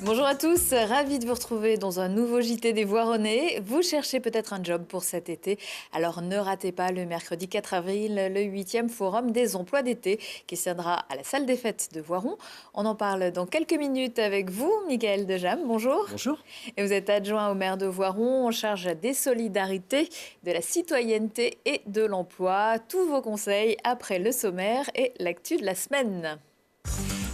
Bonjour à tous, ravi de vous retrouver dans un nouveau JT des Voironnais. Vous cherchez peut-être un job pour cet été, alors ne ratez pas le mercredi 4 avril le 8e Forum des emplois d'été qui se tiendra à la salle des fêtes de Voiron. On en parle dans quelques minutes avec vous, Michael Dejam, bonjour. Bonjour. Et vous êtes adjoint au maire de Voiron en charge des solidarités, de la citoyenneté et de l'emploi. Tous vos conseils après le sommaire et l'actu de la semaine.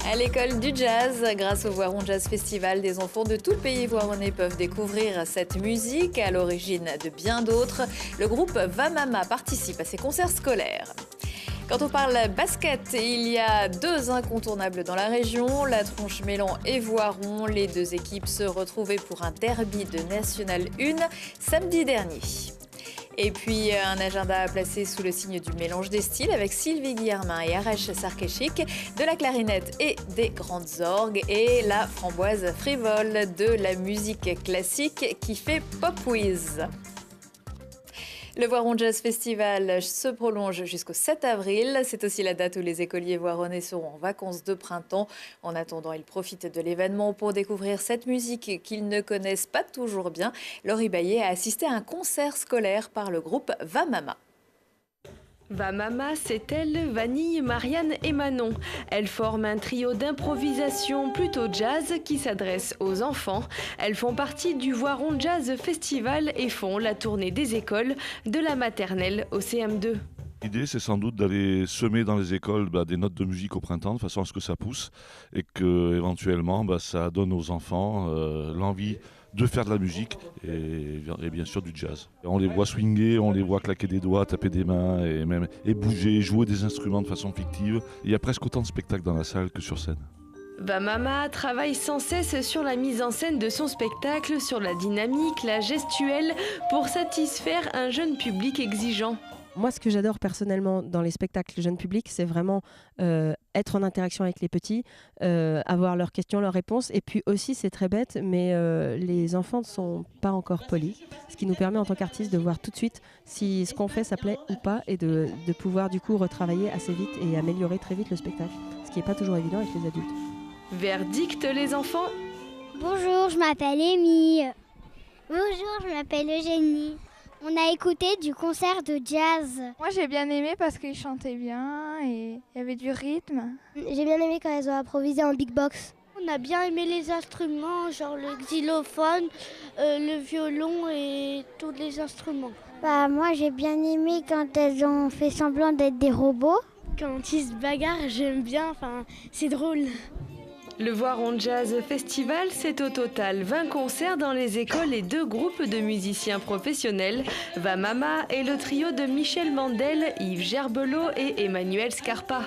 À l'école du jazz, grâce au Voiron Jazz Festival, des enfants de tout le pays voironnais peuvent découvrir cette musique à l'origine de bien d'autres. Le groupe Va Mama participe à ces concerts scolaires. Quand on parle basket, il y a deux incontournables dans la région, la Tronche-Mélan et Voiron. Les deux équipes se retrouvaient pour un derby de National 1 samedi dernier. Et puis un agenda placé sous le signe du mélange des styles avec Sylvie Guillermin et Arash Sarkeshik, de la clarinette et des grandes orgues, et la framboise frivole de la musique classique qui fait pop whiz. Le Voiron Jazz Festival se prolonge jusqu'au 7 avril. C'est aussi la date où les écoliers voironnais seront en vacances de printemps. En attendant, ils profitent de l'événement pour découvrir cette musique qu'ils ne connaissent pas toujours bien. Laurie Baillet a assisté à un concert scolaire par le groupe Va Mama. Va Mama, c'est elle, Vanille, Marianne et Manon. Elles forment un trio d'improvisation plutôt jazz qui s'adresse aux enfants. Elles font partie du Voiron Jazz Festival et font la tournée des écoles de la maternelle au CM2. L'idée, c'est sans doute d'aller semer dans les écoles des notes de musique au printemps, de façon à ce que ça pousse et que éventuellement ça donne aux enfants l'envie de faire de la musique et bien sûr du jazz. On les voit swinguer, on les voit claquer des doigts, taper des mains et bouger, jouer des instruments de façon fictive. Il y a presque autant de spectacles dans la salle que sur scène. Va Mama travaille sans cesse sur la mise en scène de son spectacle, sur la dynamique, la gestuelle, pour satisfaire un jeune public exigeant. Moi, ce que j'adore personnellement dans les spectacles jeunes publics, c'est vraiment être en interaction avec les petits, avoir leurs questions, leurs réponses. Et puis aussi, c'est très bête, mais les enfants ne sont pas encore polis. Ce qui nous permet en tant qu'artistes de voir tout de suite si ce qu'on fait, ça plaît ou pas, et de pouvoir du coup retravailler assez vite et améliorer très vite le spectacle. Ce qui n'est pas toujours évident avec les adultes. Verdict, les enfants. Bonjour, je m'appelle Amy. Bonjour, je m'appelle Eugénie. On a écouté du concert de jazz. Moi j'ai bien aimé parce qu'ils chantaient bien et il y avait du rythme. J'ai bien aimé quand elles ont improvisé en big box. On a bien aimé les instruments, genre le xylophone, le violon et tous les instruments. Moi j'ai bien aimé quand elles ont fait semblant d'être des robots. Quand ils se bagarrent, j'aime bien, c'est drôle. Le Voiron Jazz Festival, c'est au total 20 concerts dans les écoles et 2 groupes de musiciens professionnels. Va Mama et le trio de Michel Mandel, Yves Gerbelot et Emmanuel Scarpa.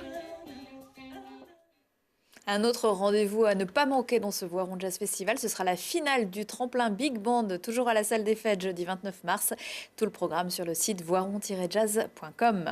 Un autre rendez-vous à ne pas manquer dans ce Voiron Jazz Festival, ce sera la finale du tremplin Big Band, toujours à la salle des fêtes, jeudi 29 mars. Tout le programme sur le site voiron-jazz.com.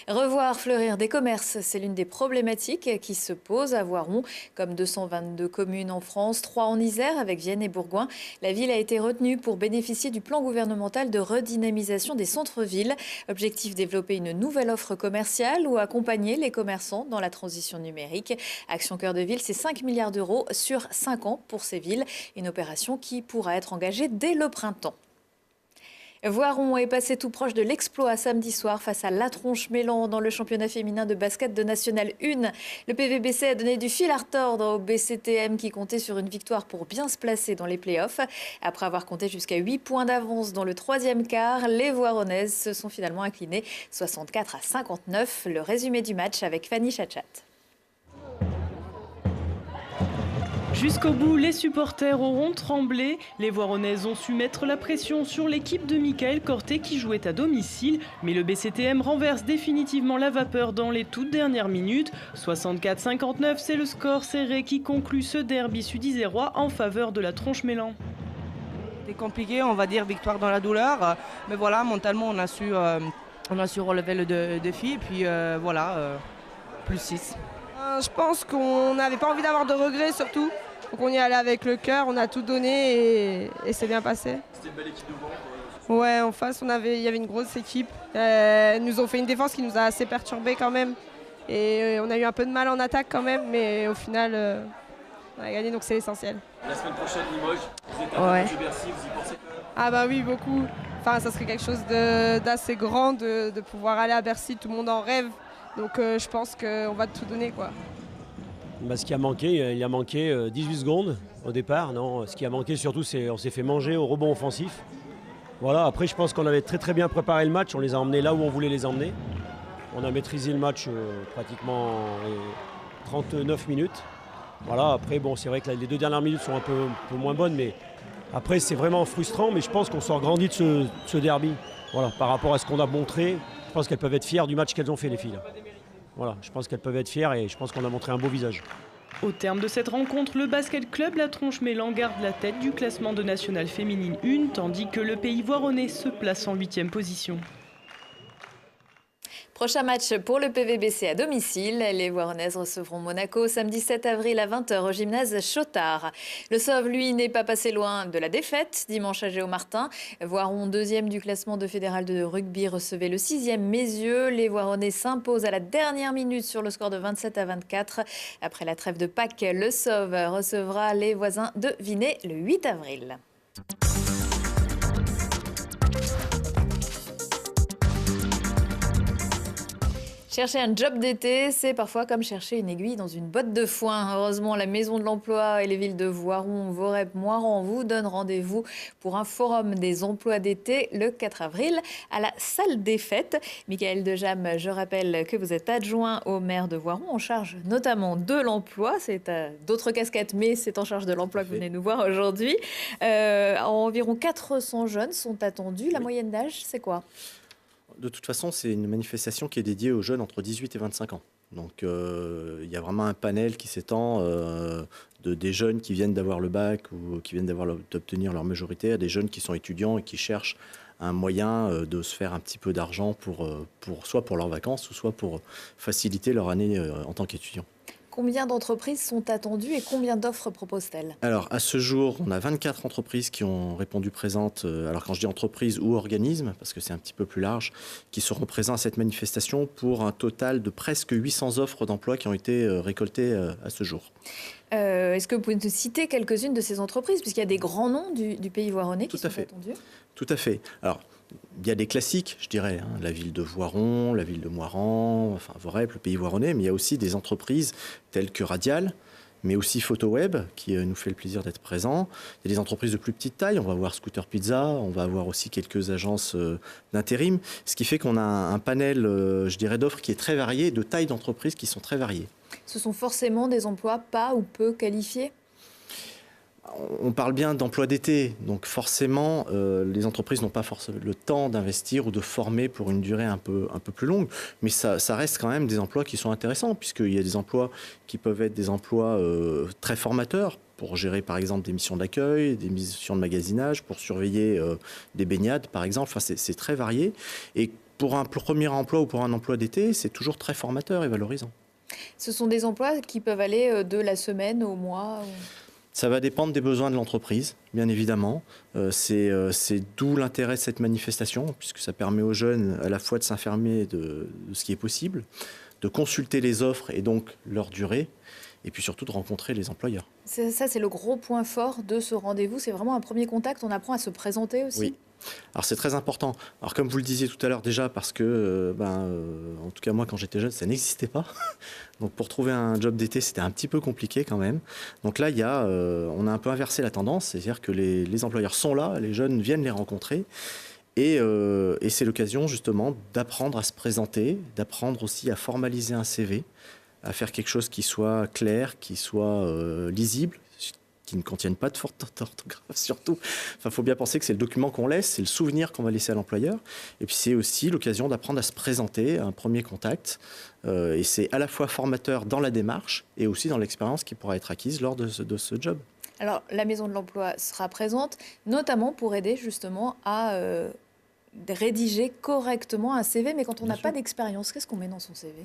Revoir fleurir des commerces, c'est l'une des problématiques qui se posent à Voiron. Comme 222 communes en France, 3 en Isère avec Vienne et Bourgoin, la ville a été retenue pour bénéficier du plan gouvernemental de redynamisation des centres-villes. Objectif, développer une nouvelle offre commerciale ou accompagner les commerçants dans la transition numérique. Action Cœur de Ville, c'est 5 milliards d'euros sur 5 ans pour ces villes. Une opération qui pourra être engagée dès le printemps. Voiron est passé tout proche de l'exploit samedi soir face à La Tronche-Mélan dans le championnat féminin de basket de National 1. Le PVBC a donné du fil à retordre au BCTM qui comptait sur une victoire pour bien se placer dans les playoffs. Après avoir compté jusqu'à 8 points d'avance dans le 3e quart, les Voironnaises se sont finalement inclinées 64-59. Le résumé du match avec Fanny Chachat. Jusqu'au bout, les supporters auront tremblé. Les Voironnaises ont su mettre la pression sur l'équipe de Michael Corté qui jouait à domicile. Mais le BCTM renverse définitivement la vapeur dans les toutes dernières minutes. 64-59, c'est le score serré qui conclut ce derby sud-isérois en faveur de la Tronche-Mélan. C'était compliqué, on va dire victoire dans la douleur. Mais voilà, mentalement, on a su relever le défi. Et puis plus 6. Je pense qu'on n'avait pas envie d'avoir de regrets surtout. Donc on y est allé avec le cœur, on a tout donné et c'est bien passé. C'était une belle équipe de Voiron. Ouais, en face, il y avait une grosse équipe. Ils nous ont fait une défense qui nous a assez perturbés quand même. Et on a eu un peu de mal en attaque quand même, mais au final, on a gagné, donc c'est l'essentiel. La semaine prochaine, Limoges, vous êtes Ouais. à Bercy, vous y pensez? Ah bah oui, beaucoup. Enfin, ça serait quelque chose d'assez grand de pouvoir aller à Bercy, tout le monde en rêve. Donc je pense qu'on va tout donner, quoi. Bah, ce qui a manqué, il a manqué 18 secondes au départ. Non, ce qui a manqué surtout, c'est on s'est fait manger au rebond offensif. Voilà, après je pense qu'on avait très bien préparé le match, on les a emmenés là où on voulait les emmener. On a maîtrisé le match pratiquement 39 minutes. Voilà, après bon, c'est vrai que les 2 dernières minutes sont un peu moins bonnes, mais après c'est vraiment frustrant, mais je pense qu'on sort grandi de ce derby. Voilà, par rapport à ce qu'on a montré, je pense qu'elles peuvent être fières du match qu'elles ont fait, les filles. Voilà, je pense qu'elles peuvent être fières et je pense qu'on a montré un beau visage. Au terme de cette rencontre, le basket club La Tronche-Mélan garde la tête du classement de nationale féminine 1, tandis que le Pays Voironnais se place en 8e position. Prochain match pour le PVBC à domicile. Les Voironnaises recevront Monaco samedi 7 avril à 20 h au gymnase Chotard. Le Sauve, lui, n'est pas passé loin de la défaite dimanche à Géomartin. Voiron 2e du classement de fédéral de rugby recevait le 6e Mézieux. Les Voironnais s'imposent à la dernière minute sur le score de 27 à 24. Après la trêve de Pâques, le Sauve recevra les voisins de Vinay le 8 avril. Chercher un job d'été, c'est parfois comme chercher une aiguille dans une botte de foin. Heureusement, la Maison de l'Emploi et les villes de Voiron, Vorep, Moirans vous donnent rendez-vous pour un forum des emplois d'été le 4 avril à la salle des fêtes. Michael Dejam, je rappelle que vous êtes adjoint au maire de Voiron, en charge notamment de l'emploi. C'est d'autres casquettes, mais c'est en charge de l'emploi que vous venez nous voir aujourd'hui. Environ 400 jeunes sont attendus. La moyenne d'âge, c'est quoi ? De toute façon, c'est une manifestation qui est dédiée aux jeunes entre 18 et 25 ans. Donc il y a vraiment un panel qui s'étend des jeunes qui viennent d'avoir le bac ou qui viennent d'obtenir leur majorité à des jeunes qui sont étudiants et qui cherchent un moyen de se faire un petit peu d'argent soit pour leurs vacances ou soit pour faciliter leur année en tant qu'étudiant. Combien d'entreprises sont attendues et combien d'offres proposent-elles ? Alors, à ce jour, on a 24 entreprises qui ont répondu présentes. Alors, quand je dis entreprises ou organismes, parce que c'est un petit peu plus large, qui seront présents à cette manifestation pour un total de presque 800 offres d'emploi qui ont été récoltées à ce jour. Est-ce que vous pouvez nous citer quelques-unes de ces entreprises, puisqu'il y a des grands noms du Pays Voironnais qui sont attendus ? Tout à fait. Alors, il y a des classiques, je dirais, la ville de Voiron, la ville de Moirans, enfin Vorep, le Pays Voironnais, mais il y a aussi des entreprises telles que Radial, mais aussi PhotoWeb, qui nous fait le plaisir d'être présent. Il y a des entreprises de plus petite taille, on va voir Scooter Pizza, on va avoir aussi quelques agences d'intérim, ce qui fait qu'on a un panel, je dirais, d'offres qui est très varié, de tailles d'entreprises qui sont très variées. Ce sont forcément des emplois pas ou peu qualifiés ? On parle bien d'emploi d'été, donc forcément, les entreprises n'ont pas forcément le temps d'investir ou de former pour une durée un peu plus longue, mais ça reste quand même des emplois qui sont intéressants, puisqu'il y a des emplois qui peuvent être des emplois très formateurs, pour gérer par exemple des missions d'accueil, des missions de magasinage, pour surveiller des baignades par exemple, enfin, c'est très varié, et pour un premier emploi ou pour un emploi d'été, c'est toujours très formateur et valorisant. Ce sont des emplois qui peuvent aller de la semaine au mois Ça va dépendre des besoins de l'entreprise, bien évidemment. C'est d'où l'intérêt de cette manifestation, puisque ça permet aux jeunes à la fois de s'informer de ce qui est possible, de consulter les offres et donc leur durée, et puis surtout de rencontrer les employeurs. Ça, c'est le gros point fort de ce rendez-vous. C'est vraiment un premier contact. On apprend à se présenter aussi. Oui. Alors c'est très important. Alors comme vous le disiez tout à l'heure déjà, parce que en tout cas moi quand j'étais jeune ça n'existait pas. Donc pour trouver un job d'été c'était un petit peu compliqué quand même. Donc là on a un peu inversé la tendance, c'est-à-dire que les employeurs sont là, les jeunes viennent les rencontrer. Et c'est l'occasion justement d'apprendre à se présenter, d'apprendre aussi à formaliser un CV, à faire quelque chose qui soit clair, qui soit lisible, qui ne contiennent pas de faute d'orthographe surtout. Enfin, faut bien penser que c'est le document qu'on laisse, c'est le souvenir qu'on va laisser à l'employeur. Et puis c'est aussi l'occasion d'apprendre à se présenter, un premier contact. Et c'est à la fois formateur dans la démarche et aussi dans l'expérience qui pourra être acquise lors de ce job. Alors, la Maison de l'Emploi sera présente, notamment pour aider justement à rédiger correctement un CV. Mais quand on n'a pas d'expérience, qu'est-ce qu'on met dans son CV ?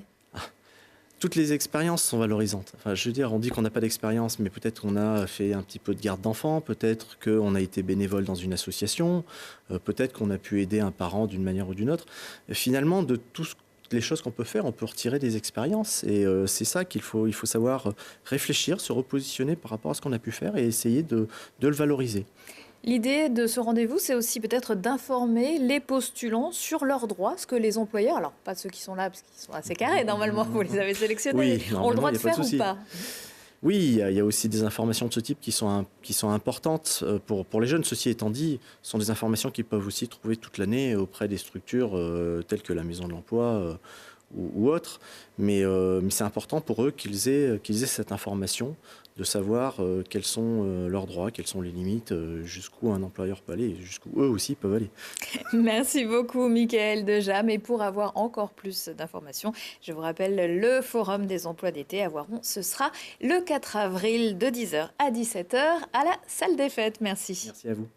toutes les expériences sont valorisantes. Enfin, je veux dire, on dit qu'on n'a pas d'expérience, mais peut-être qu'on a fait un petit peu de garde d'enfants, peut-être qu'on a été bénévole dans une association, peut-être qu'on a pu aider un parent d'une manière ou d'une autre. Et finalement, de toutes les choses qu'on peut faire, on peut retirer des expériences. Et c'est ça il faut savoir réfléchir, se repositionner par rapport à ce qu'on a pu faire et essayer de le valoriser. L'idée de ce rendez-vous, c'est aussi peut-être d'informer les postulants sur leurs droits, ce que les employeurs, alors pas ceux qui sont là, parce qu'ils sont assez carrés, normalement, vous les avez sélectionnés, ont le droit de faire ou pas? Oui, il y a aussi des informations de ce type qui sont importantes pour les jeunes. Ceci étant dit, ce sont des informations qu'ils peuvent aussi trouver toute l'année auprès des structures telles que la Maison de l'Emploi ou autres. Mais c'est important pour eux qu'ils aient cette information, de savoir quels sont leurs droits, quelles sont les limites, jusqu'où un employeur peut aller, jusqu'où eux aussi peuvent aller. Merci beaucoup Mickaël Dejam. Et pour avoir encore plus d'informations, je vous rappelle le Forum des emplois d'été à Voiron. Ce sera le 4 avril de 10h à 17h à la salle des fêtes. Merci. Merci à vous.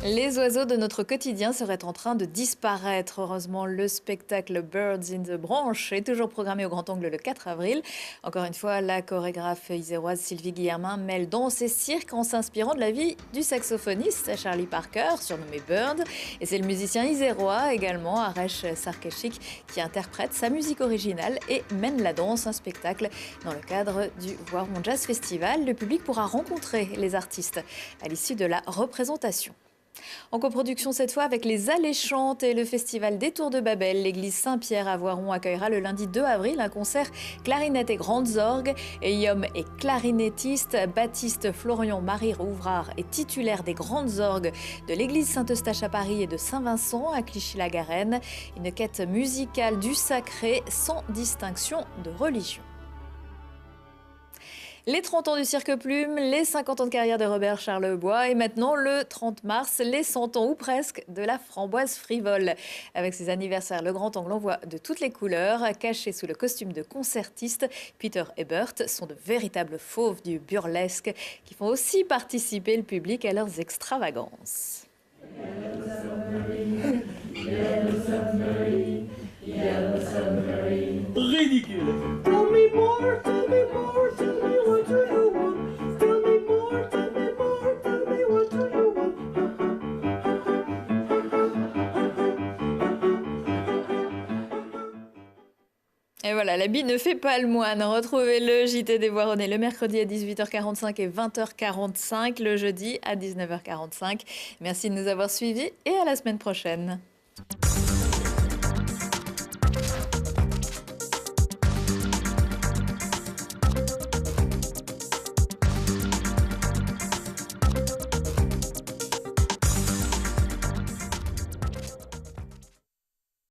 Les oiseaux de notre quotidien seraient en train de disparaître. Heureusement, le spectacle Birds in the Branch est toujours programmé au Grand Angle le 4 avril. Encore une fois, la chorégraphe iséroise Sylvie Guillermin mêle danse et cirque en s'inspirant de la vie du saxophoniste Charlie Parker, surnommé Bird. Et c'est le musicien isérois également, Aresh Sarkeshik, qui interprète sa musique originale et mène la danse, un spectacle dans le cadre du Voiron Jazz Festival. Le public pourra rencontrer les artistes à l'issue de la représentation. En coproduction cette fois avec les Alléchantes et le Festival des Tours de Babel, l'église Saint-Pierre à Voiron accueillera le lundi 2 avril un concert clarinette et grandes orgues. Eyom est clarinettiste, Baptiste Florian-Marie Rouvrard est titulaire des grandes orgues de l'église Saint-Eustache à Paris et de Saint-Vincent à Clichy-la-Garenne. Une quête musicale du sacré sans distinction de religion. Les 30 ans du Cirque Plume, les 50 ans de carrière de Robert Charlebois et maintenant le 30 mars, les 100 ans ou presque de la Framboise Frivole. Avec ses anniversaires, le Grand Angle envoie de toutes les couleurs. Cachés sous le costume de concertiste, Peter Ebert sont de véritables fauves du burlesque qui font aussi participer le public à leurs extravagances. Ridicule. Tell me more, tell me more, tell me what do you want? Tell me more, tell me more, tell me what do you want? Et voilà, l'habit ne fait pas le moine. Retrouvez le JT des Voironnais le mercredi à 18h45 et 20h45, le jeudi à 19h45. Merci de nous avoir suivis et à la semaine prochaine.